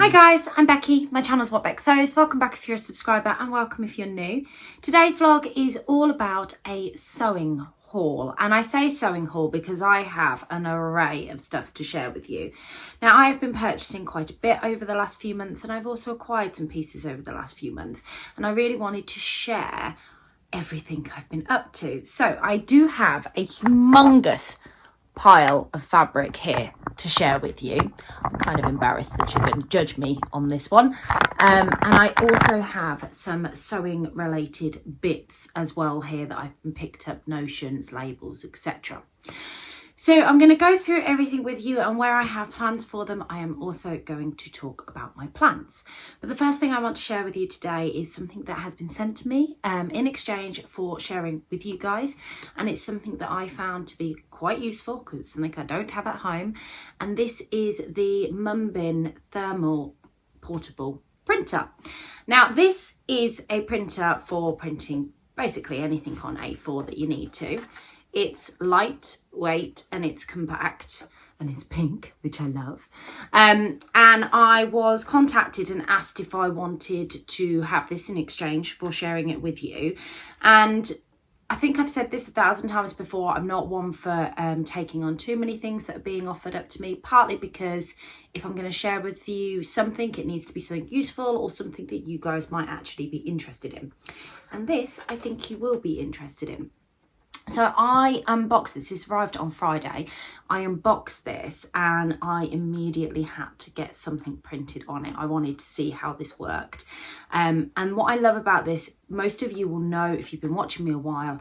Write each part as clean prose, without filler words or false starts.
Hi guys, I'm Becky. My channel's What Beck Sews. Welcome back if you're a subscriber and welcome if you're new. Today's vlog is all about a sewing haul, and I say sewing haul because I have an array of stuff to share with you. Now, I have been purchasing quite a bit over the last few months, and I've also acquired some pieces over the last few months, and I really wanted to share everything I've been up to. So I do have a humongous pile of fabric here to share with you. I'm kind of embarrassed that you're going to judge me on this one. And I also have some sewing related bits as well here that I've picked up, notions, labels, etc. So I'm going to go through everything with you, and where I have plans for them, I am also going to talk about my plans. But the first thing I want to share with you today is something that has been sent to me in exchange for sharing with you guys. And it's something that I found to be quite useful because it's something I don't have at home. And this is the MUNBYN thermal portable printer. Now, this is a printer for printing basically anything on A4 that you need to. It's lightweight and it's compact and it's pink, which I love. And I was contacted and asked if I wanted to have this in exchange for sharing it with you. And I think I've said this 1,000 times before. I'm not one for taking on too many things that are being offered up to me, partly because if I'm going to share with you something, it needs to be something useful or something that you guys might actually be interested in. And this, I think you will be interested in. So I unboxed this. This arrived on Friday. I unboxed this and I immediately had to get something printed on it. I wanted to see how this worked. And what I love about this, most of you will know if you've been watching me a while,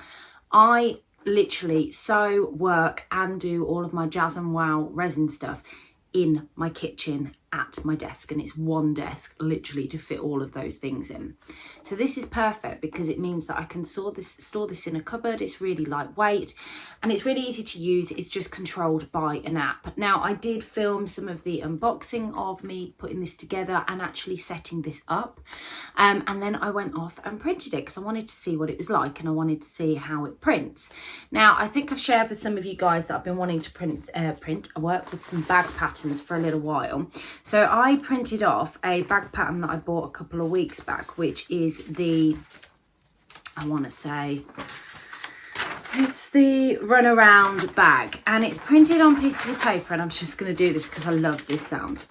I literally sew, work and do all of my Jazz and Wow resin stuff in my kitchen at my desk, and it's one desk literally to fit all of those things in. So this is perfect because it means that I can store this in a cupboard. It's really lightweight and it's really easy to use. It's just controlled by an app. Now, I did film some of the unboxing of me putting this together and actually setting this up, and then I went off and printed it because I wanted to see what it was like and I wanted to see how it prints. Now, I think I've shared with some of you guys that I've been wanting to print. I work with some bag patterns for a little while. So I printed off a bag pattern that I bought a couple of weeks back, which is the, I want to say, it's the runaround bag, and it's printed on pieces of paper, and I'm just going to do this because I love this sound.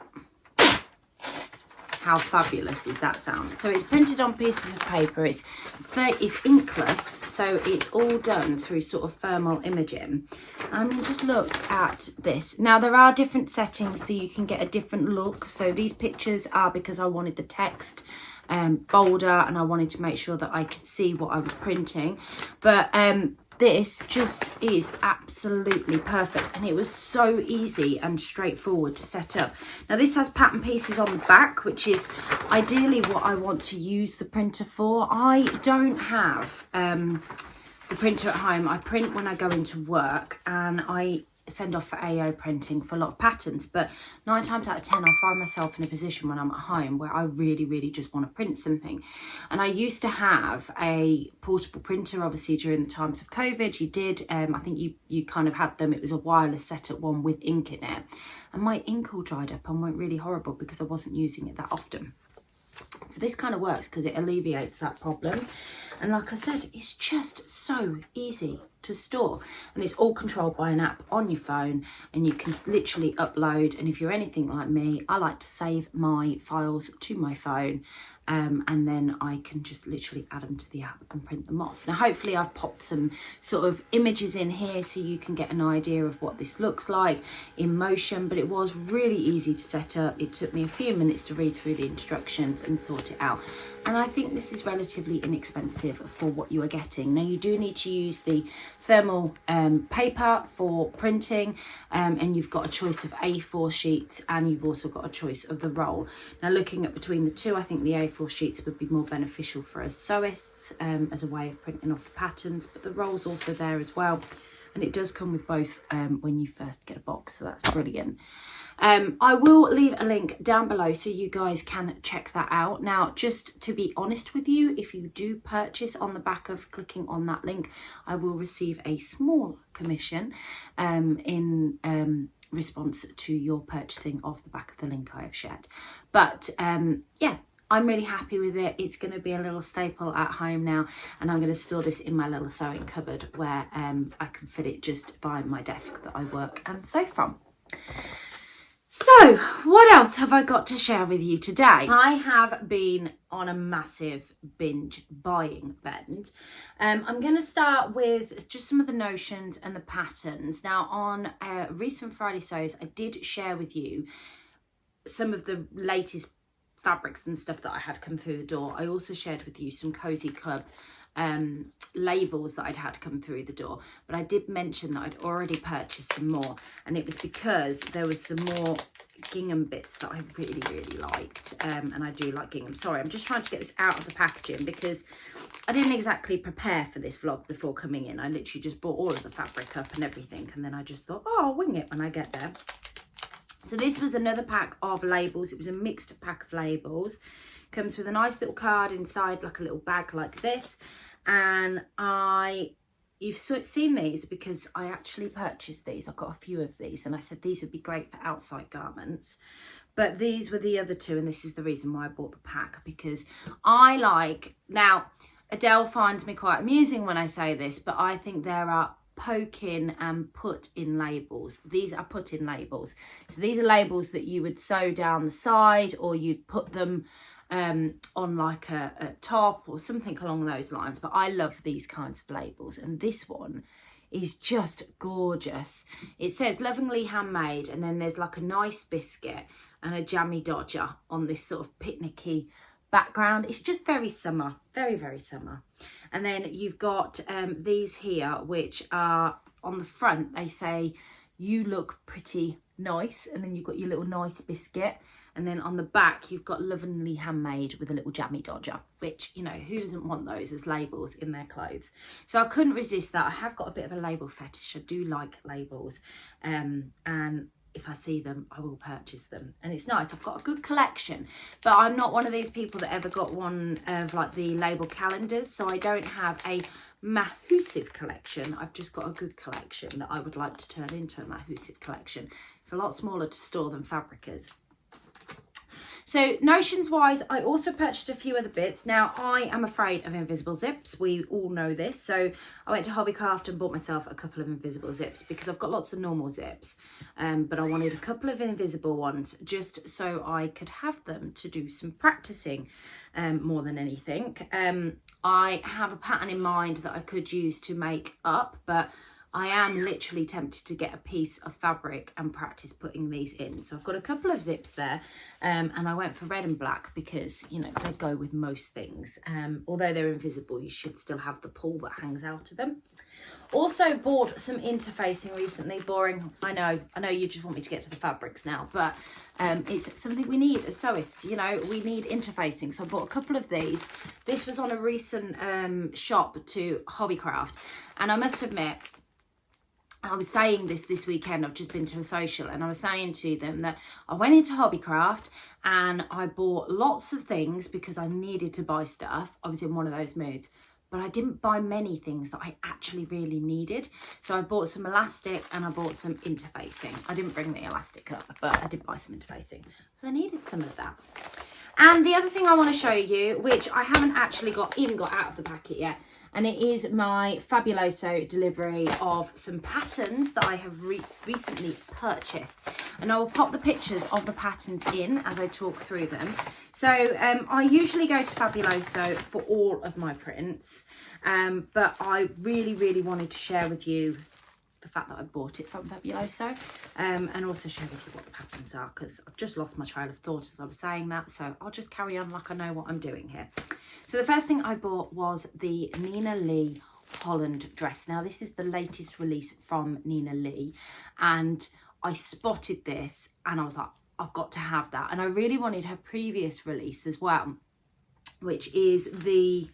How fabulous is that sound? So it's printed on pieces of paper. It's inkless, so it's all done through sort of thermal imaging. I mean, just look at this. Now, there are different settings so you can get a different look. So these pictures are because I wanted the text bolder and I wanted to make sure that I could see what I was printing. But this just is absolutely perfect, and it was so easy and straightforward to set up. Now, this has pattern pieces on the back, which is ideally what I want to use the printer for. I don't have the printer at home. I print when I go into work and I send off for AO printing for a lot of patterns, but 9 times out of 10 I find myself in a position when I'm at home where I really just want to print something. And I used to have a portable printer, obviously during the times of COVID. You did, I think you kind of had them. It was a wireless setup one with ink in it, and my ink all dried up and went really horrible because I wasn't using it that often. So this kind of works because it alleviates that problem. And like I said, it's just so easy to store, and it's all controlled by an app on your phone, and you can literally upload. And if you're anything like me, I like to save my files to my phone, and then I can just literally add them to the app and print them off. Now, hopefully I've popped some sort of images in here so you can get an idea of what this looks like in motion, but it was really easy to set up. It took me a few minutes to read through the instructions and sort it out. And I think this is relatively inexpensive for what you are getting. Now, you do need to use the thermal paper for printing, and you've got a choice of A4 sheets, and you've also got a choice of the roll. Now, looking at between the two, I think the A4 sheets would be more beneficial for us sewists as a way of printing off the patterns, but the roll's also there as well. And it does come with both when you first get a box, so that's brilliant. I will leave a link down below so you guys can check that out. Now, just to be honest with you, if you do purchase on the back of clicking on that link, I will receive a small commission in response to your purchasing off the back of the link I have shared. But yeah, I'm really happy with it. It's going to be a little staple at home now, and I'm going to store this in my little sewing cupboard where I can fit it just by my desk that I work and sew from. So what else have I got to share with you today? I have been on a massive binge buying bend. I'm going to start with just some of the notions and the patterns. Now, on recent Friday sews, I did share with you some of the latest fabrics and stuff that I had come through the door. I also shared with you some Cozy Club labels that I'd had come through the door, but I did mention that I'd already purchased some more, and it was because there was some more gingham bits that I really liked, and I do like gingham. Sorry, I'm just trying to get this out of the packaging because I didn't exactly prepare for this vlog before coming in. I literally just bought all of the fabric up and everything, and then I just thought, oh, I'll wing it when I get there. So this was another pack of labels. It was a mixed pack of labels. Comes with a nice little card inside, like a little bag like this. And you've seen these because I actually purchased these. I've got a few of these, and I said these would be great for outside garments. But these were the other two, and this is the reason why I bought the pack, because I like, now Adele finds me quite amusing when I say this, but I think there are poke in and put in labels. These are put in labels. So these are labels that you would sew down the side, or you'd put them on like a top or something along those lines. But I love these kinds of labels, and this one is just gorgeous. It says lovingly handmade, and then there's like a nice biscuit and a jammy dodger on this sort of picnicky background. It's just very summer, very summer. And then you've got these here, which are on the front, they say you look pretty nice, and then you've got your little nice biscuit, and then on the back you've got lovingly handmade with a little jammy dodger, which, you know, who doesn't want those as labels in their clothes? So I couldn't resist that. I have got a bit of a label fetish. I do like labels, and if I see them, I will purchase them. And it's nice. I've got a good collection, but I'm not one of these people that ever got one of like the label calendars. So I don't have a massive collection. I've just got a good collection that I would like to turn into a massive collection. It's a lot smaller to store than fabric is. So notions wise, I also purchased a few other bits. Now, I am afraid of invisible zips. We all know this. So I went to Hobbycraft and bought myself a couple of invisible zips because I've got lots of normal zips. But I wanted a couple of invisible ones just so I could have them to do some practicing more than anything. I have a pattern in mind that I could use to make up, but I am literally tempted to get a piece of fabric and practice putting these in. So I've got a couple of zips there, and I went for red and black because, you know, they go with most things. Although they're invisible, you should still have the pull that hangs out of them. Also bought some interfacing recently. Boring, I know you just want me to get to the fabrics now, but it's something we need as sewists. You know, we need interfacing. So I bought a couple of these. This was on a recent shop to Hobbycraft, and I must admit, I was saying this weekend, I've just been to a social, and I was saying to them that I went into Hobbycraft and I bought lots of things because I needed to buy stuff. I was in one of those moods, but I didn't buy many things that I actually really needed. So I bought some elastic and I bought some interfacing. I didn't bring the elastic up, but I did buy some interfacing because I needed some of that. And the other thing I want to show you, which I haven't actually even got out of the packet yet, and it is my Fabulosew delivery of some patterns that I have recently purchased. And I will pop the pictures of the patterns in as I talk through them. So I usually go to Fabulosew for all of my prints, but I really wanted to share with you the fact that I bought it from Fabulosew, and also share with you what the patterns are, because I've just lost my trail of thought as I was saying that, so I'll just carry on like I know what I'm doing here. So the first thing I bought was the Nina Lee Holland dress. Now this is the latest release from Nina Lee, and I spotted this and I was like, I've got to have that. And I really wanted her previous release as well, which is the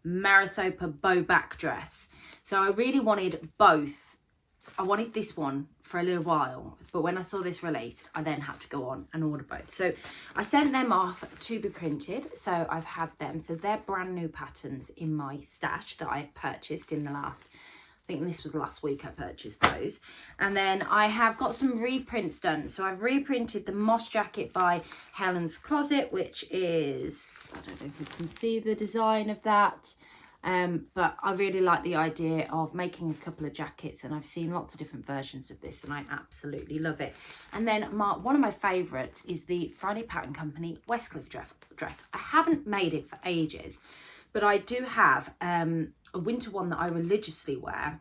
Mariposa bow back dress. So I really wanted both. I wanted this one for a little while, but when I saw this released, I then had to go on and order both. So I sent them off to be printed. So I've had them. So they're brand new patterns in my stash that I've purchased in the last I think this was last week I purchased those. And then I have got some reprints done. So I've reprinted the Moss Jacket by Helen's Closet, which is, I don't know if you can see the design of that. But I really like the idea of making a couple of jackets, and I've seen lots of different versions of this and I absolutely love it. And then one of my favourites is the Friday Pattern Company Westcliff dress. I haven't made it for ages, but I do have a winter one that I religiously wear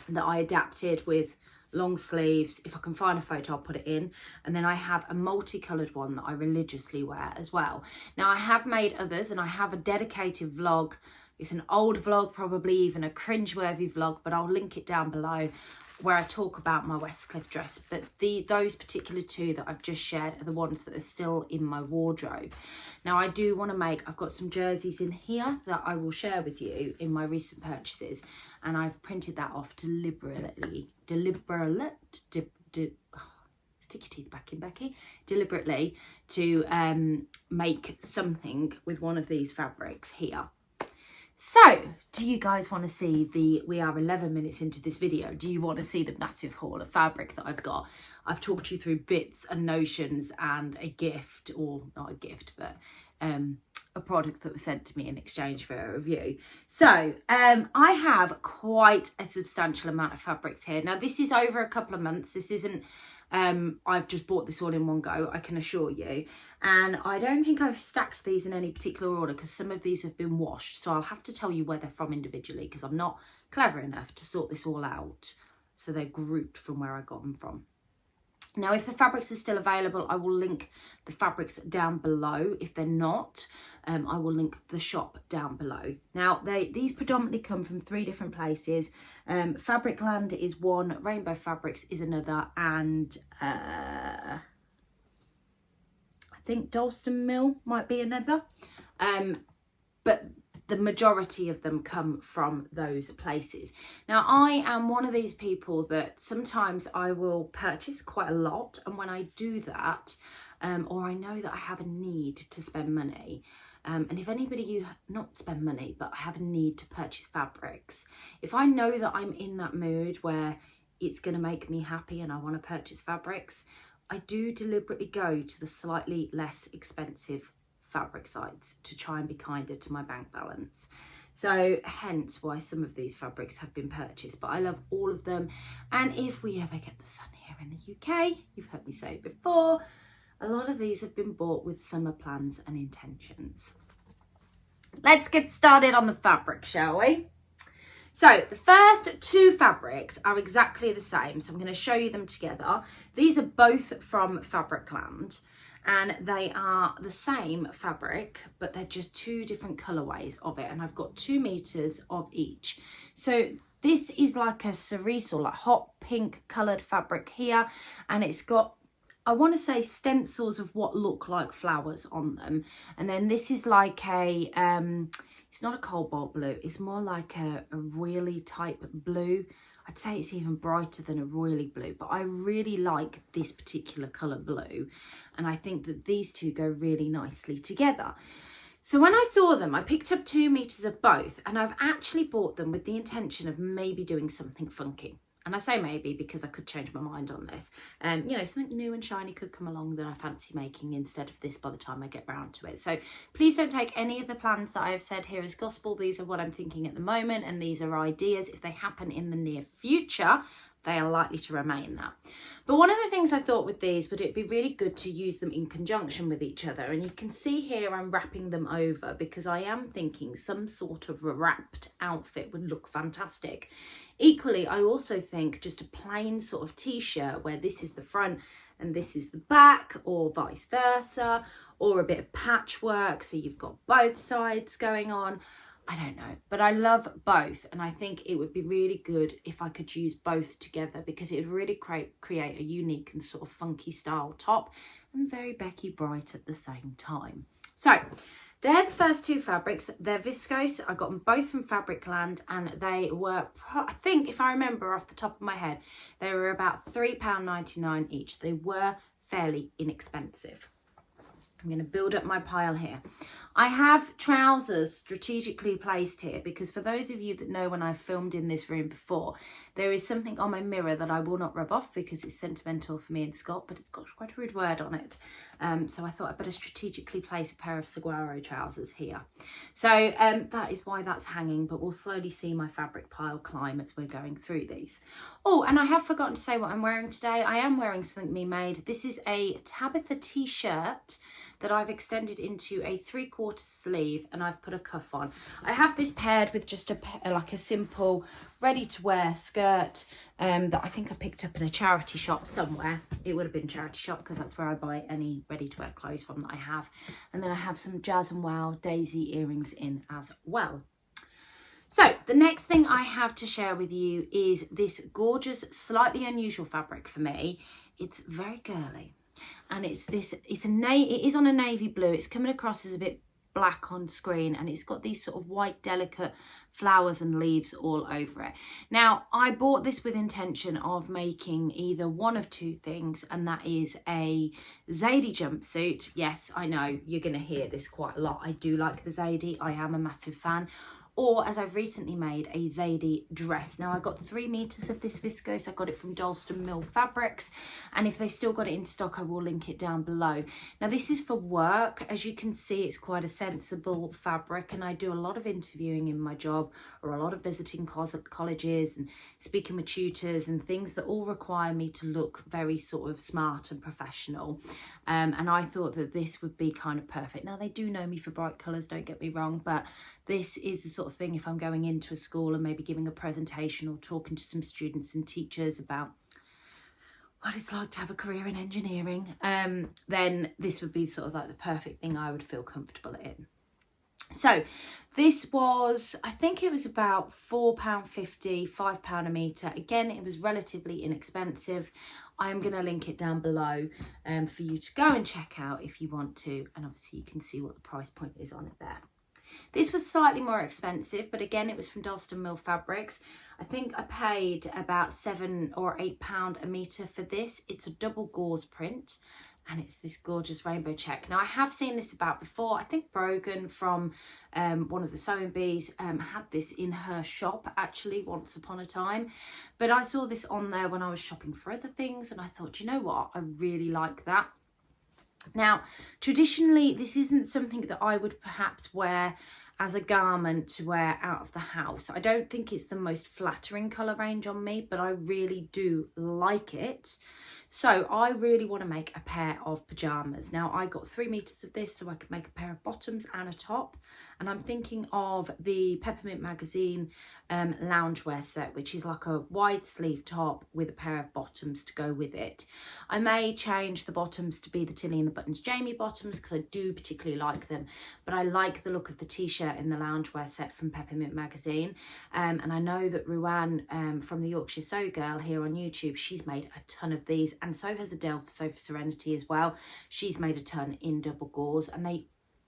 that I adapted with long sleeves. If I can find a photo, I'll put it in. And then I have a multicoloured one that I religiously wear as well. Now I have made others, and I have a dedicated vlog. It's an old vlog, probably even a cringeworthy vlog, but I'll link it down below, where I talk about my Westcliff dress. But those particular two that I've just shared are the ones that are still in my wardrobe. Now I do want to make, I've got some jerseys in here that I will share with you in my recent purchases, and I've printed that off deliberately stick your teeth back in, Becky, deliberately to make something with one of these fabrics here. So, do you guys want to see we are 11 minutes into this video, do you want to see the massive haul of fabric that I've got? I've talked you through bits and notions and a gift, or not a gift, but a product that was sent to me in exchange for a review. So, I have quite a substantial amount of fabrics here. Now, this is over a couple of months. This isn't, I've just bought this all in one go, I can assure you. And I don't think I've stacked these in any particular order, because some of these have been washed. So I'll have to tell you where they're from individually, because I'm not clever enough to sort this all out. So they're grouped from where I got them from. Now, if the fabrics are still available, I will link the fabrics down below. If they're not, I will link the shop down below. Now, these predominantly come from 3 different places. FabricLand is one, Rainbow Fabrics is another, and I think Dalston Mill might be another. But the majority of them come from those places. Now, I am one of these people that sometimes I will purchase quite a lot, and when I do that, or I know that I have a need to spend money, and if anybody, not spend money, but I have a need to purchase fabrics, if I know that I'm in that mood where it's going to make me happy and I want to purchase fabrics, I do deliberately go to the slightly less expensive fabric sites to try and be kinder to my bank balance. So hence why some of these fabrics have been purchased, but I love all of them. And if we ever get the sun here in the UK, you've heard me say it before, a lot of these have been bought with summer plans and intentions. Let's get started on the fabric, shall we? So the first 2 fabrics are exactly the same, so I'm going to show you them together. These are both from FabricLand, and they are the same fabric, but they're just 2 different colorways of it, and I've got 2 meters of each. So this is like a cerise or like hot pink colored fabric here, and it's got, I want to say, stencils of what look like flowers on them. And then this is like a it's not a cobalt blue, it's more like a royally type blue. I'd say it's even brighter than a royally blue, but I really like this particular colour blue, and I think that these two go really nicely together. So when I saw them, I picked up 2 meters of both, and I've actually bought them with the intention of maybe doing something funky. And I say maybe because I could change my mind on this. You know, something new and shiny could come along that I fancy making instead of this by the time I get round to it. So please don't take any of the plans that I have said here as gospel. These are what I'm thinking at the moment, and these are ideas. If they happen in the near future, they are likely to remain that. But one of the things I thought with these, would it be really good to use them in conjunction with each other? And you can see here I'm wrapping them over because I am thinking some sort of wrapped outfit would look fantastic. Equally, I also think just a plain sort of t-shirt where this is the front and this is the back, or vice versa, or a bit of patchwork so you've got both sides going on. I don't know, but I love both, and I think it would be really good if I could use both together, because it would really create a unique and sort of funky style top, and very Becky Bright at the same time. So they're the first 2 fabrics. They're viscose. I got them both from FabricLand, and they were, I think if I remember off the top of my head, they were about £3.99 each. They were fairly inexpensive. I'm going to build up my pile here. I have trousers strategically placed here because for those of you that know when I've filmed in this room before, there is something on my mirror that I will not rub off because it's sentimental for me and Scott, but it's got quite a rude word on it. So I thought I'd better strategically place a pair of saguaro trousers here. So that is why that's hanging, but we'll slowly see my fabric pile climb as we're going through these. Oh, and I have forgotten to say what I'm wearing today. I am wearing something me made. This is a Tabitha t-shirt that I've extended into a 3/4 sleeve and I've put a cuff on. I have this paired with just like a simple ready to wear skirt that I think I picked up in a charity shop somewhere. It would have been a charity shop because that's where I buy any ready to wear clothes from that I have. And then I have some Jazz and Wow daisy earrings in as well. So the next thing I have to share with you is this gorgeous, slightly unusual fabric for me. It's very girly. And it is on a navy blue. It's coming across as a bit black on screen and it's got these sort of white delicate flowers and leaves all over it. Now I bought this with intention of making either one of two things, and that is a Zadie jumpsuit. Yes, I know you're going to hear this quite a lot. I do like the Zadie. I am a massive fan. Or as I've recently made, a Zadie dress. Now I got 3 meters of this viscose. I got it from Dalston Mill Fabrics, and if they still got it in stock, I will link it down below. Now this is for work. As you can see, it's quite a sensible fabric, and I do a lot of interviewing in my job, or a lot of visiting colleges and speaking with tutors and things that all require me to look very sort of smart and professional. And I thought that this would be kind of perfect. Now they do know me for bright colours, don't get me wrong, but this is the sort of thing if I'm going into a school and maybe giving a presentation or talking to some students and teachers about what it's like to have a career in engineering, then this would be sort of like the perfect thing I would feel comfortable in. So this was, I think it was about £4.50, £5 a metre. Again, it was relatively inexpensive. I'm going to link it down below for you to go and check out if you want to. And obviously you can see what the price point is on it there. This was slightly more expensive, but again, it was from Dalston Mill Fabrics. I think I paid about £7 or £8 a metre for this. It's a double gauze print, and it's this gorgeous rainbow check. Now, I have seen this about before. I think Brogan from one of the sewing bees had this in her shop, actually, once upon a time. But I saw this on there when I was shopping for other things, and I thought, you know what? I really like that. Now, traditionally, this isn't something that I would perhaps wear as a garment to wear out of the house. I don't think it's the most flattering colour range on me, but I really do like it. So I really want to make a pair of pyjamas. Now I got 3 meters of this so I could make a pair of bottoms and a top. And I'm thinking of the Peppermint Magazine loungewear set, which is like a wide sleeve top with a pair of bottoms to go with it. I may change the bottoms to be the Tilly and the Buttons Jamie bottoms because I do particularly like them, but I like the look of the t-shirt in the loungewear set from Peppermint Magazine. And I know that Ruan from the Yorkshire Sew Girl here on YouTube, she's made a ton of these, and so has Adele for Sew for Serenity as well. She's made a ton in double gauze, and they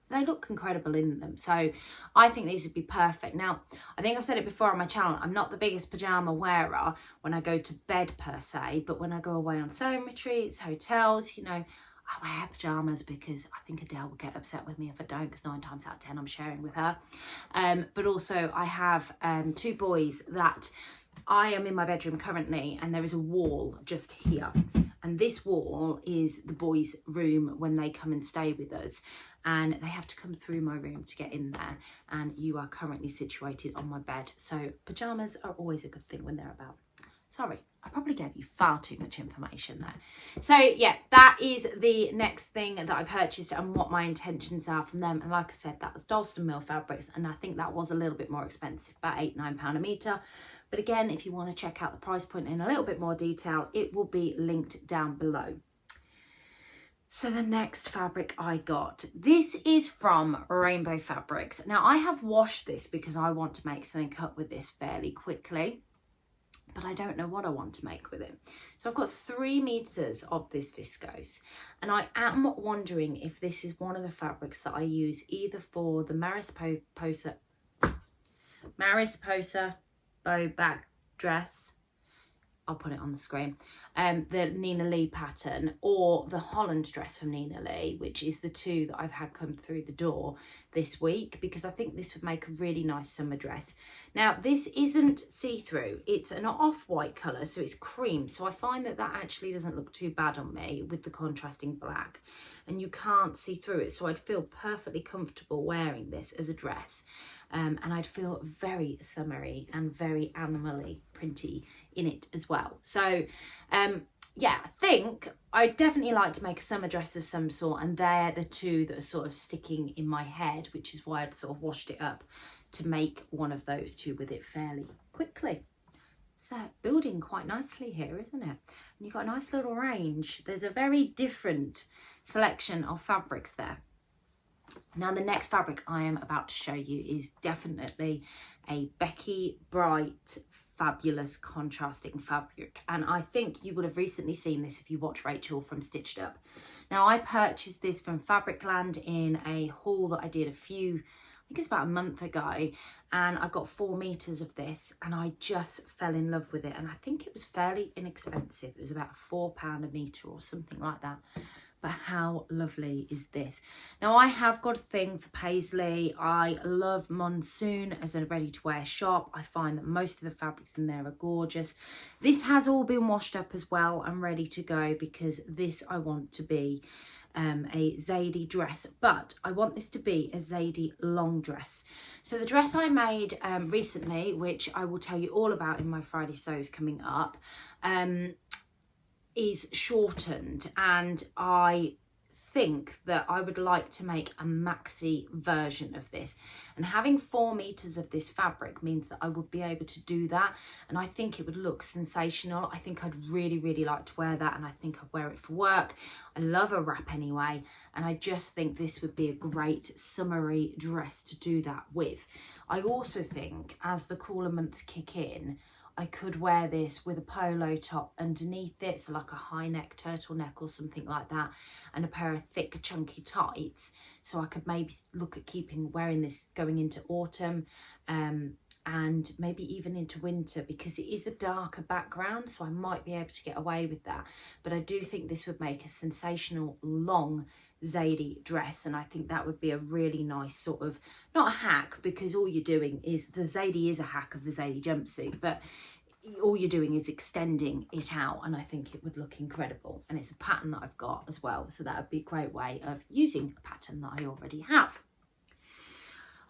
look incredible in them. So I think these would be perfect. Now, I think I've said it before on my channel, I'm not the biggest pyjama wearer when I go to bed per se, but when I go away on sewing retreats, hotels, you know, I wear pyjamas because I think Adele will get upset with me if I don't, because 9 times out of 10 I'm sharing with her. But also I have 2 boys that I am in my bedroom currently, and there is a wall just here. And this wall is the boys' room when they come and stay with us. And they have to come through my room to get in there. And you are currently situated on my bed. So pyjamas are always a good thing when they're about. Sorry, I probably gave you far too much information there. So yeah, that is the next thing that I purchased and what my intentions are from them. And like I said, that was Dalston Mill Fabrics. And I think that was a little bit more expensive, about £8–9 a metre. But again, if you want to check out the price point in a little bit more detail, it will be linked down below. So the next fabric I got, this is from Rainbow Fabrics. Now I have washed this because I want to make something up with this fairly quickly, but I don't know what I want to make with it. So I've got 3 meters of this viscose, and I am wondering if this is one of the fabrics that I use either for the Mariposa bow back dress, I'll put it on the screen, the Nina Lee pattern, or the Holland dress from Nina Lee, which is the two that I've had come through the door this week, because I think this would make a really nice summer dress. Now, this isn't see-through, it's an off-white colour, so it's cream, so I find that that actually doesn't look too bad on me with the contrasting black, and you can't see through it, so I'd feel perfectly comfortable wearing this as a dress. And I'd feel very summery and very animally printy in it as well. So yeah, I think I'd definitely like to make a summer dress of some sort, and they're the two that are sort of sticking in my head, which is why I'd sort of washed it up to make one of those two with it fairly quickly. So building quite nicely here, isn't it? And you've got a nice little range. There's a very different selection of fabrics there. Now, the next fabric I am about to show you is definitely a Becky Bright fabulous contrasting fabric, and I think you would have recently seen this if you watched Rachel from Stitched Up. Now, I purchased this from FabricLand in a haul that I did I think it was about a month ago, and I got 4 meters of this, and I just fell in love with it, and I think it was fairly inexpensive. It was about £4 a meter or something like that. But how lovely is this? Now, I have got a thing for Paisley. I love Monsoon as a ready-to-wear shop. I find that most of the fabrics in there are gorgeous. This has all been washed up as well and ready to go, because this I want to be a Zadie dress, but I want this to be a Zadie long dress. So the dress I made recently, which I will tell you all about in my Friday sews coming up, is shortened, and I think that I would like to make a maxi version of this, and having 4 meters of this fabric means that I would be able to do that, and I think it would look sensational. I think I'd really like to wear that, and I think I'd wear it for work. I love a wrap anyway, and I just think this would be a great summery dress to do that with. I also think as the cooler months kick in, I could wear this with a polo top underneath it, so like a high neck turtleneck or something like that, and a pair of thick chunky tights. So I could maybe look at wearing this going into autumn, and maybe even into winter, because it is a darker background, so I might be able to get away with that. But I do think this would make a sensational long Zadie dress, and I think that would be a really nice sort of, not a hack, because all you're doing is, the Zadie is a hack of the Zadie jumpsuit, but all you're doing is extending it out, and I think it would look incredible. And it's a pattern that I've got as well, so that would be a great way of using a pattern that I already have.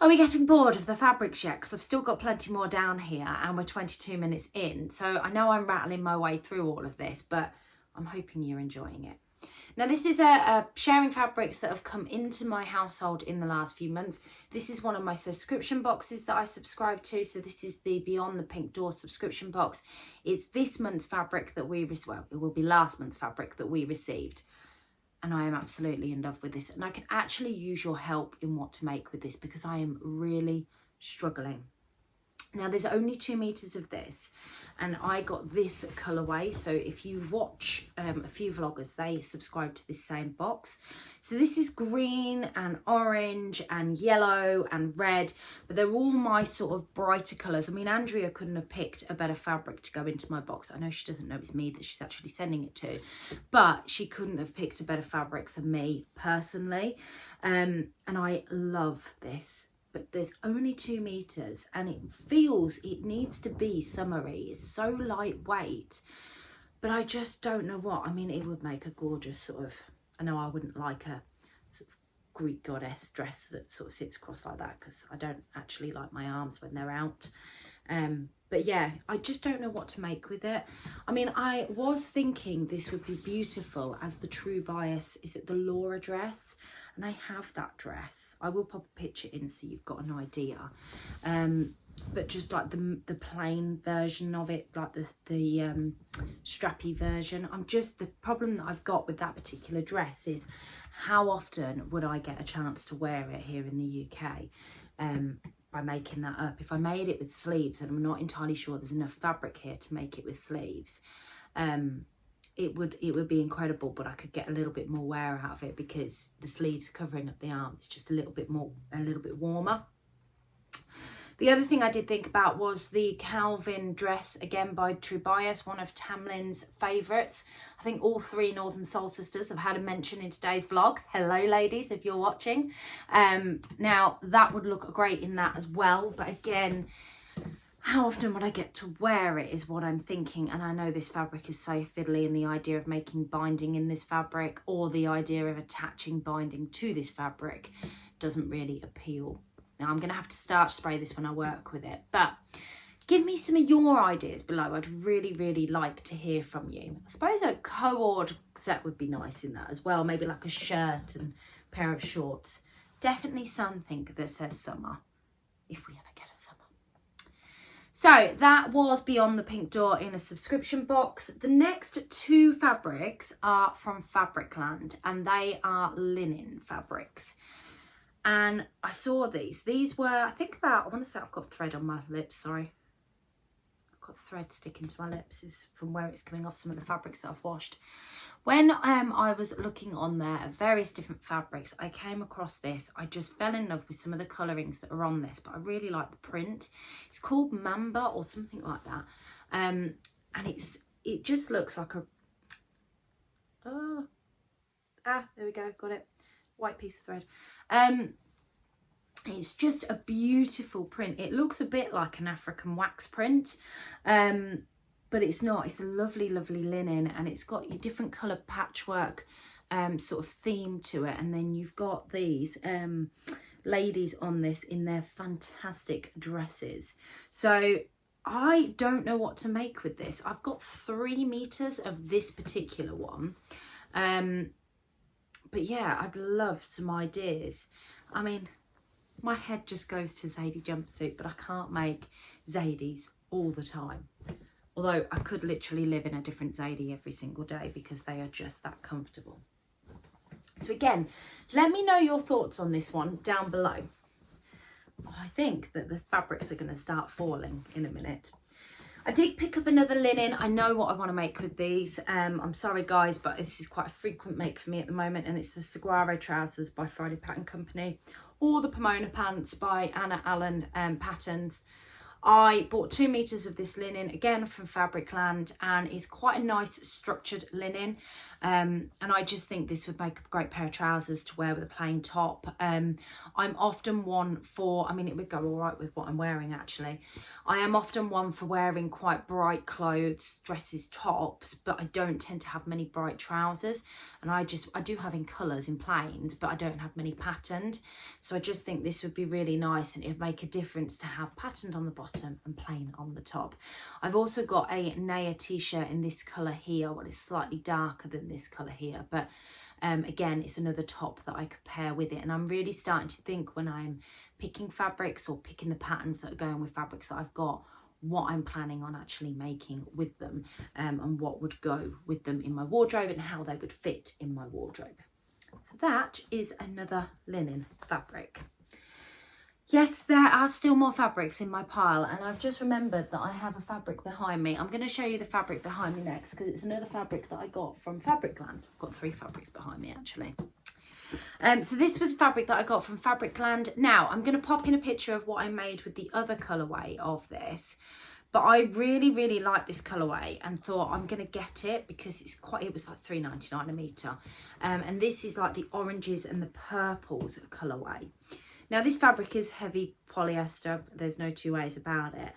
Are we getting bored of the fabrics yet? Because I've still got plenty more down here, and we're 22 minutes in, so I know I'm rattling my way through all of this, but I'm hoping you're enjoying it. Now, this is a sharing fabrics that have come into my household in the last few months. This is one of my subscription boxes that I subscribe to. So this is the Beyond the Pink Door subscription box. It's this month's fabric that we received. Well, it will be last month's fabric that we received. And I am absolutely in love with this. And I can actually use your help in what to make with this, because I am really struggling. Now, there's only 2 meters of this, and I got this colourway. So if you watch a few vloggers, they subscribe to this same box. So this is green and orange and yellow and red, but they're all my sort of brighter colours. I mean, Andrea couldn't have picked a better fabric to go into my box. I know she doesn't know it's me that she's actually sending it to, but she couldn't have picked a better fabric for me personally. And I love this. But there's only 2 meters, and it feels it needs to be summery. It's so lightweight, but I just don't know what. I mean, it would make a gorgeous sort of, I know I wouldn't like a sort of Greek goddess dress that sort of sits across like that, because I don't actually like my arms when they're out. But yeah, I just don't know what to make with it. I mean, I was thinking this would be beautiful as the True Bias, is it the Laura dress? And I have that dress. I will pop a picture in so you've got an idea. But just like the plain version of it, like the strappy version. The problem that I've got with that particular dress is, how often would I get a chance to wear it here in the UK by making that up? If I made it with sleeves, and I'm not entirely sure there's enough fabric here to make it with sleeves, it would be incredible, but I could get a little bit more wear out of it, because the sleeves are covering up the arm. It's just a little bit warmer. The other thing I did think about was the Calvin dress, again by True Bias, one of Tamlin's favourites. I think all 3 Northern Soul sisters have had a mention in today's vlog. Hello ladies, if you're watching. Now that would look great in that as well, but again, how often would I get to wear it is what I'm thinking. And I know this fabric is so fiddly, and the idea of making binding in this fabric or the idea of attaching binding to this fabric doesn't really appeal. Now I'm going to have to starch spray this when I work with it, but give me some of your ideas below. I'd really like to hear from you. I suppose a co-ord set would be nice in that as well. Maybe like a shirt and a pair of shorts. Definitely something that says summer, if we ever get a summer. So that was Beyond the Pink Door in a subscription box. The next 2 fabrics are from FabricLand, and they are linen fabrics. And I saw these were, I think about, I want to say I've got thread on my lips, sorry. I've got thread sticking to my lips, is from where it's coming off some of the fabrics that I've washed. When I was looking on there at various different fabrics, I came across this. I just fell in love with some of the colourings that are on this, but I really like the print. It's called Mambo or something like that. And it just looks like a, there we go, got it. White piece of thread. It's just a beautiful print. It looks a bit like an African wax print, but it's not. It's a lovely linen, and it's got your different coloured patchwork sort of theme to it. And then you've got these ladies on this in their fantastic dresses. So I don't know what to make with this. I've got 3 meters of this particular one. But yeah, I'd love some ideas. I mean, my head just goes to Zadie jumpsuit, but I can't make Zadies all the time. Although I could literally live in a different Zadie every single day because they are just that comfortable. So again, let me know your thoughts on this one down below. I think that the fabrics are going to start falling in a minute. I did pick up another linen. I know what I want to make with these. I'm sorry guys, but this is quite a frequent make for me at the moment, and it's the Sara Trousers by Friday Pattern Company, or the Pomona Pants by Anna Allen Patterns. I bought 2 meters of this linen, again from FabricLand, and it's quite a nice structured linen. And I just think this would make a great pair of trousers to wear with a plain top. I'm often one for, I mean, it would go all right with what I'm wearing actually. I am often one for wearing quite bright clothes, dresses, tops, but I don't tend to have many bright trousers. And I do have in colours, in plains, but I don't have many patterned. So I just think this would be really nice, and it would make a difference to have patterned on the bottom and plain on the top. I've also got a Naya t-shirt in this colour here. Well, it's slightly darker than this colour here, but again, it's another top that I could pair with it. And I'm really starting to think, when I'm picking fabrics or picking the patterns that are going with fabrics that I've got, what I'm planning on actually making with them, and what would go with them in my wardrobe and how they would fit in my wardrobe. So that is another linen fabric. Yes, there are still more fabrics in my pile, and I've just remembered that I have a fabric behind me. I'm going to show you the fabric behind me next, because it's another fabric that I got from FabricLand. I've got 3 fabrics behind me actually. So this was fabric that I got from FabricLand. Now I'm going to pop in a picture of what I made with the other colourway of this, but I really like this colourway and thought I'm going to get it because it's quite, it was like £3.99 a metre, and this is like the oranges and the purples colourway. Now this fabric is heavy polyester, there's no 2 ways about it,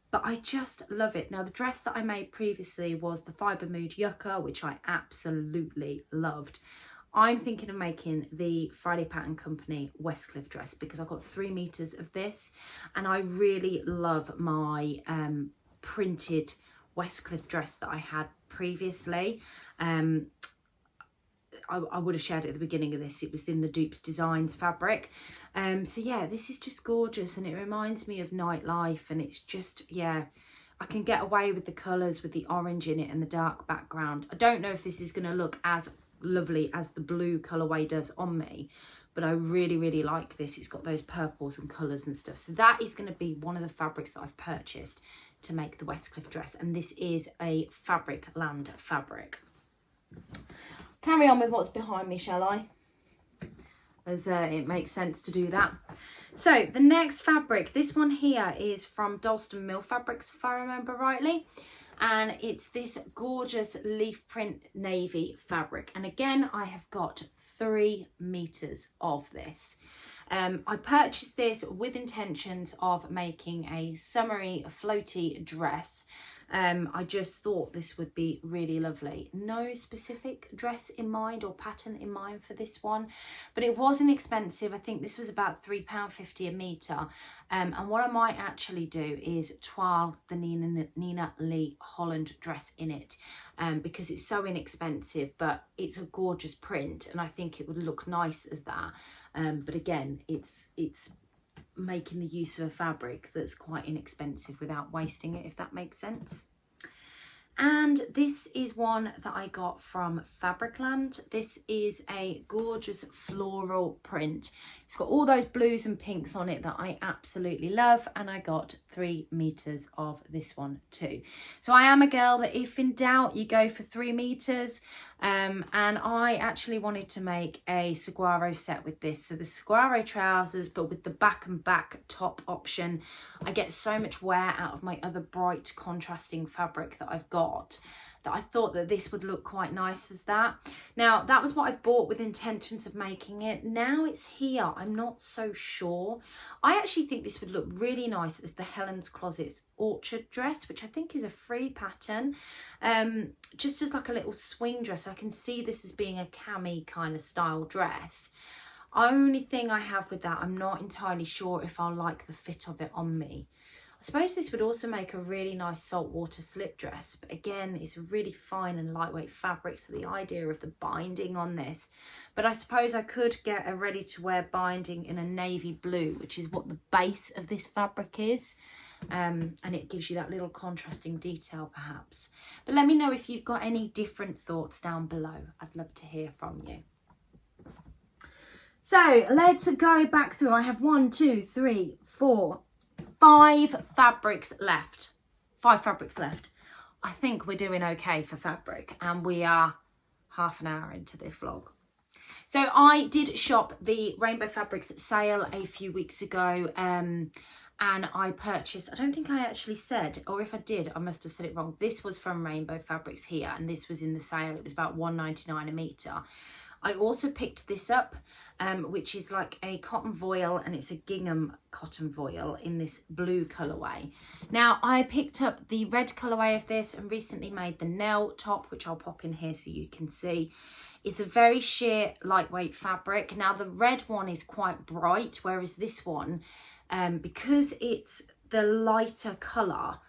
but I just love it. Now the dress that I made previously was the Fibre Mood Yucca, which I absolutely loved. I'm thinking of making the Friday Pattern Company Westcliff dress because I've got 3 meters of this, and I really love my printed Westcliff dress that I had previously. I would have shared it at the beginning of this. It was in the Dupes Designs fabric. So yeah, this is just gorgeous, and it reminds me of nightlife, and it's just, yeah, I can get away with the colours with the orange in it and the dark background. I don't know if this is going to look as lovely as the blue colourway does on me, but I really like this. It's got those purples and colours and stuff. So that is going to be one of the fabrics that I've purchased to make the Westcliff dress, and this is a FabricLand fabric. Carry on with what's behind me, shall I? as it makes sense to do that. So the next fabric, this one here is from Dalston Mill Fabrics, if I remember rightly. And it's this gorgeous leaf print navy fabric. And again, I have got 3 meters of this. I purchased this with intentions of making a summery floaty dress. I just thought this would be really lovely. No specific dress in mind or pattern in mind for this one, but it wasn't expensive. I think this was about £3.50 a metre. And what I might actually do is twirl the Nina Lee Holland dress in it, because it's so inexpensive, but it's a gorgeous print and I think it would look nice as that. But again, it's making the use of a fabric that's quite inexpensive without wasting it, if that makes sense. And this is one that I got from FabricLand. This is a gorgeous floral print. It's got all those blues and pinks on it that I absolutely love, and I got 3 meters of this one too. So I am a girl that if in doubt you go for 3 meters. And I actually wanted to make a saguaro set with this. So the saguaro trousers, but with the back and back top option. I get so much wear out of my other bright contrasting fabric that I've got, that I thought that this would look quite nice as that. Now, that was what I bought with intentions of making it. Now it's here, I'm not so sure. I actually think this would look really nice as the Helen's Closet's Orchard dress, which I think is a free pattern. Just as like a little swing dress. I can see this as being a cami kind of style dress. Only thing I have with that, I'm not entirely sure if I'll like the fit of it on me. I suppose this would also make a really nice saltwater slip dress, but again, it's a really fine and lightweight fabric, so the idea of the binding on this. But I suppose I could get a ready-to-wear binding in a navy blue, which is what the base of this fabric is. And it gives you that little contrasting detail perhaps. But let me know if you've got any different thoughts down below. I'd love to hear from you. So let's go back through. I have 1, 2, 3, 4, 5 fabrics left. 5 fabrics left. I think we're doing okay for fabric, and we are half an hour into this vlog. So I did shop the Rainbow Fabrics sale a few weeks ago, and I purchased, I don't think I actually said, or if I did, I must have said it wrong. This was from Rainbow Fabrics here, and this was in the sale. It was about £1.99 a metre. I also picked this up, which is like a cotton voile, and it's a gingham cotton voile in this blue colourway. Now, I picked up the red colourway of this and recently made the nail top, which I'll pop in here so you can see. It's a very sheer, lightweight fabric. Now, the red one is quite bright, whereas this one, because it's the lighter colour,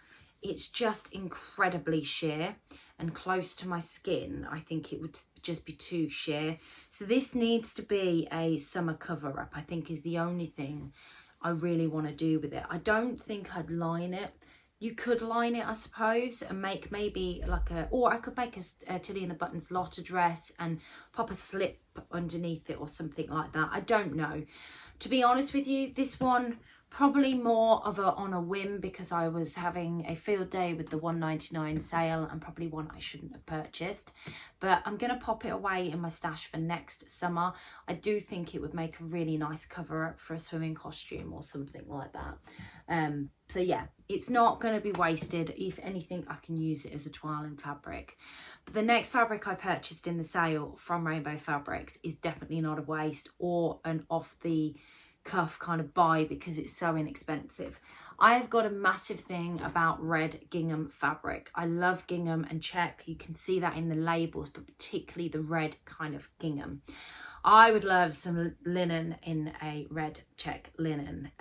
it's just incredibly sheer and close to my skin. I think it would just be too sheer. So this needs to be a summer cover up, I think, is the only thing I really want to do with it. I don't think I'd line it. You could line it, I suppose, and make maybe like a, or I could make a Tilly and the Buttons Lotta dress and pop a slip underneath it or something like that. I don't know. To be honest with you, this one, probably more of a on a whim, because I was having a field day with the £1.99 sale, and probably one I shouldn't have purchased. But I'm going to pop it away in my stash for next summer. I do think it would make a really nice cover up for a swimming costume or something like that. So yeah, it's not going to be wasted. If anything, I can use it as a toiling fabric. But the next fabric I purchased in the sale from Rainbow Fabrics is definitely not a waste or an off the cuff kind of buy, because it's so inexpensive. I have got a massive thing about red gingham fabric. I love gingham and check. You can see that in the labels, but particularly the red kind of gingham. I would love some linen in a red check linen,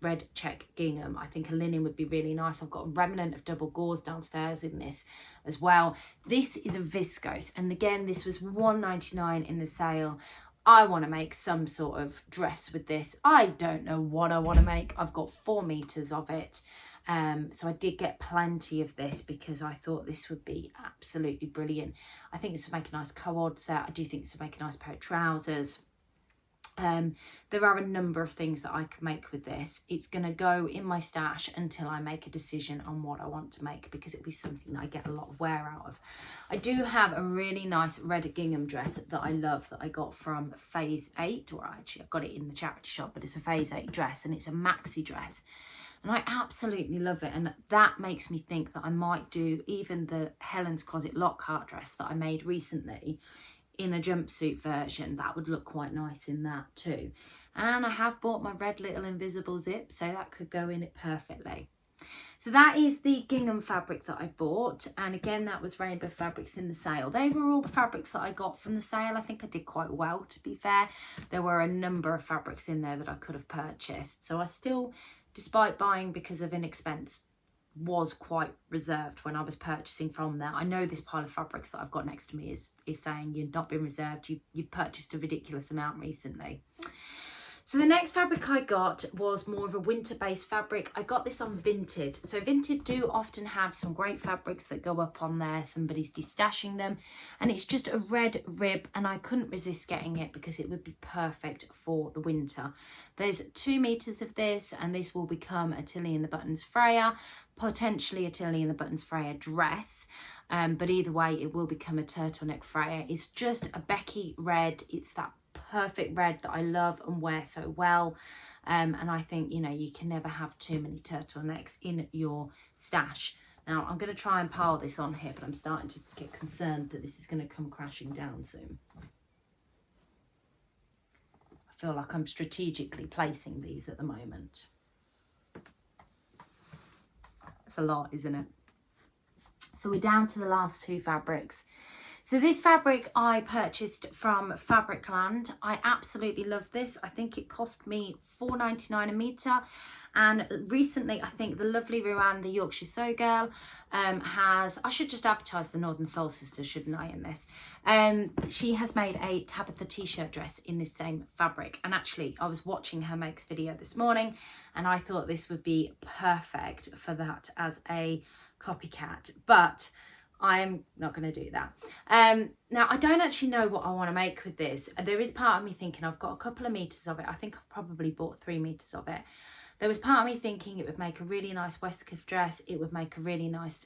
red check gingham. I think a linen would be really nice. I've got a remnant of double gauze downstairs in this as well. This is a viscose, and again, this was £1.99 in the sale. I want to make some sort of dress with this. I don't know what I want to make. I've got 4 meters of it. So I did get plenty of this because I thought this would be absolutely brilliant. I think this would make a nice co-ord set. I do think this would make a nice pair of trousers. There are a number of things that I can make with this. It's going to go in my stash until I make a decision on what I want to make, because it'll be something that I get a lot of wear out of. I do have a really nice red gingham dress that I love, that I got from Phase 8, or actually I've got it in the charity shop, but it's a Phase 8 dress, and it's a maxi dress. And I absolutely love it, and that makes me think that I might do even the Helen's Closet Lockhart dress that I made recently in a jumpsuit version. That would look quite nice in that too. And I have bought my red little invisible zip, so that could go in it perfectly. So that is the gingham fabric that I bought, and again that was Rainbow Fabrics in the sale. They were all the fabrics that I got from the sale. I think I did quite well, to be fair. There were a number of fabrics in there that I could have purchased, so I still, despite buying because of inexpense, was quite reserved when I was purchasing from there. I know this pile of fabrics that I've got next to me is saying you've not been reserved, you've purchased a ridiculous amount recently. So the next fabric I got was more of a winter based fabric. I got this on Vinted. So Vinted do often have some great fabrics that go up on there. Somebody's destashing them, and it's just a red rib, and I couldn't resist getting it because it would be perfect for the winter. There's 2 meters of this, and this will become a Tilly in the Buttons Freya, potentially a Tilly in the Buttons Freya dress. But either way, it will become a turtleneck Freya. It's just a Becky red. It's that perfect red that I love and wear so well. And I think, you know, you can never have too many turtlenecks in your stash. Now, I'm going to try and pile this on here, but I'm starting to get concerned that this is going to come crashing down soon. I feel like I'm strategically placing these at the moment. It's a lot, isn't it? So we're down to the last 2 fabrics. So this fabric I purchased from FabricLand. I absolutely love this. I think it cost me $4.99 a metre. And recently, I think the lovely Ruan, the Yorkshire Sew Girl, has, I should just advertise the Northern Soul Sisters, shouldn't I, in this? She has made a Tabitha t-shirt dress in this same fabric. And actually, I was watching her makes video this morning, and I thought this would be perfect for that as a copycat. But I'm not going to do that. Now, I don't actually know what I want to make with this. There is part of me thinking I've got a couple of meters of it. I think I've probably bought 3 meters of it. There was part of me thinking it would make a really nice waistcoat dress. It would make a really nice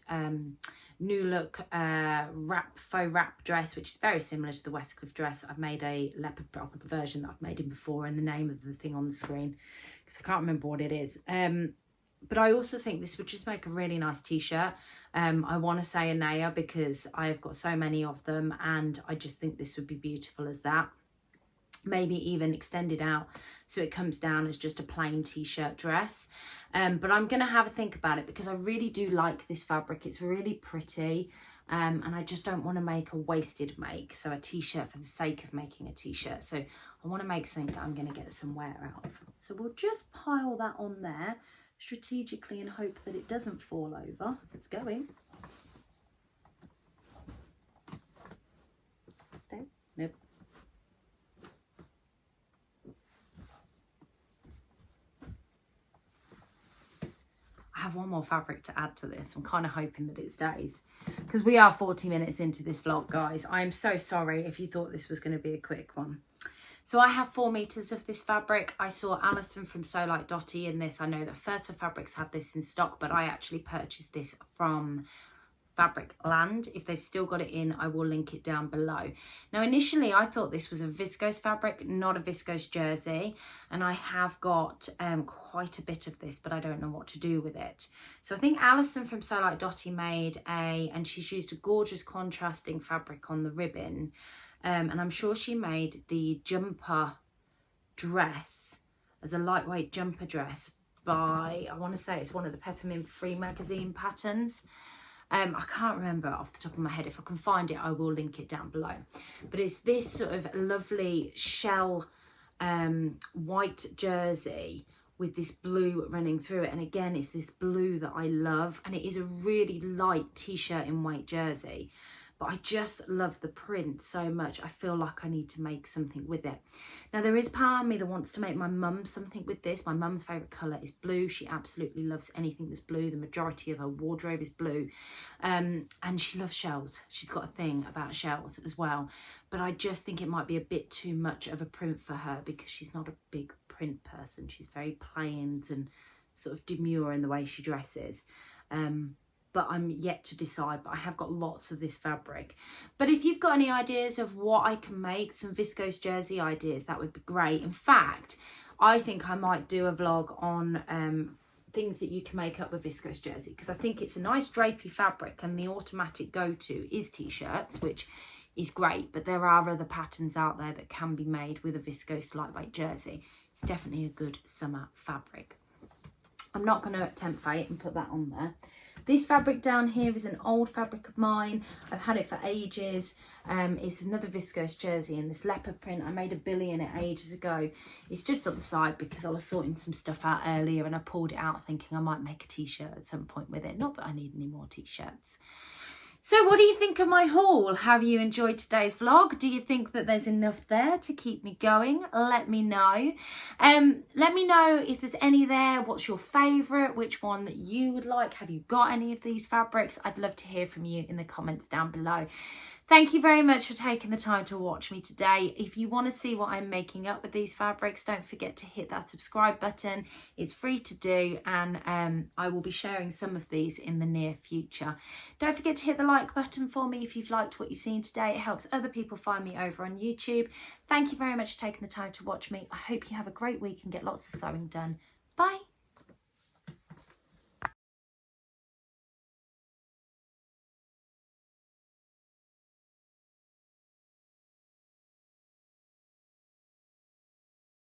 new look faux wrap dress, which is very similar to the waistcoat dress. I've made a leopard version that I've made in before, and the name of the thing on the screen, because I can't remember what it is. But I also think this would just make a really nice t-shirt. I want to say a Naya because I've got so many of them, and I just think this would be beautiful as that. Maybe even extended out so it comes down as just a plain t-shirt dress. But I'm going to have a think about it because I really do like this fabric. It's really pretty. And I just don't want to make a wasted make, so a t-shirt for the sake of making a t-shirt. So I want to make something that I'm going to get some wear out of. So we'll just pile that on there strategically and hope that it doesn't fall over. It's going. Stay? Nope. I have one more fabric to add to this. I'm kind of hoping that it stays, because we are 40 minutes into this vlog, guys. I am so sorry if you thought this was going to be a quick one. So I have 4 meters of this fabric. I saw Alison from So Like Dotty in this. I know that First for Fabrics had this in stock, but I actually purchased this from FabricLand. If they've still got it in, I will link it down below. Now, initially, I thought this was a viscose fabric, not a Viscose jersey. And I have got quite a bit of this, but I don't know what to do with it. So I think Alison from So Like Dotty made and she's used a gorgeous contrasting fabric on the ribbon. And I'm sure she made the jumper dress as a lightweight jumper dress by, I want to say it's one of the Peppermint Free magazine patterns. I can't remember off the top of my head. If I can find it, I will link it down below. But it's this sort of lovely shell white jersey with this blue running through it. And again, it's this blue that I love. And it is a really light t-shirt in white jersey. but I just love the print so much. I feel like I need to make something with it. Now there is part of me that wants to make my mum something with this. My mum's favourite colour is blue. She absolutely loves anything that's blue. The majority of her wardrobe is blue, and she loves shells. She's got a thing about shells as well, but I just think it might be a bit too much of a print for her because she's not a big print person. She's very plain and sort of demure in the way she dresses. But I'm yet to decide, but I have got lots of this fabric. But if you've got any ideas of what I can make, some viscose jersey ideas, that would be great. In fact, I think I might do a vlog on things that you can make up with viscose jersey, because I think it's a nice drapey fabric, and the automatic go-to is t-shirts, which is great, but there are other patterns out there that can be made with a viscose lightweight jersey. It's definitely a good summer fabric. I'm not going to tempt fate and put that on there. This fabric down here is an old fabric of mine. I've had it for ages. It's another viscose jersey in this leopard print. I made a billy in it ages ago. It's just on the side because I was sorting some stuff out earlier and I pulled it out thinking I might make a t-shirt at some point with it. Not that I need any more t-shirts. So what do you think of my haul? Have you enjoyed today's vlog? Do you think that there's enough there to keep me going? Let me know. Let me know if there's any there. What's your favourite? Which one that you would like? Have you got any of these fabrics? I'd love to hear from you in the comments down below. Thank you very much for taking the time to watch me today. If you want to see what I'm making up with these fabrics, don't forget to hit that subscribe button. It's free to do, and I will be sharing some of these in the near future. Don't forget to hit the like button for me if you've liked what you've seen today. It helps other people find me over on YouTube. Thank you very much for taking the time to watch me. I hope you have a great week and get lots of sewing done. Bye.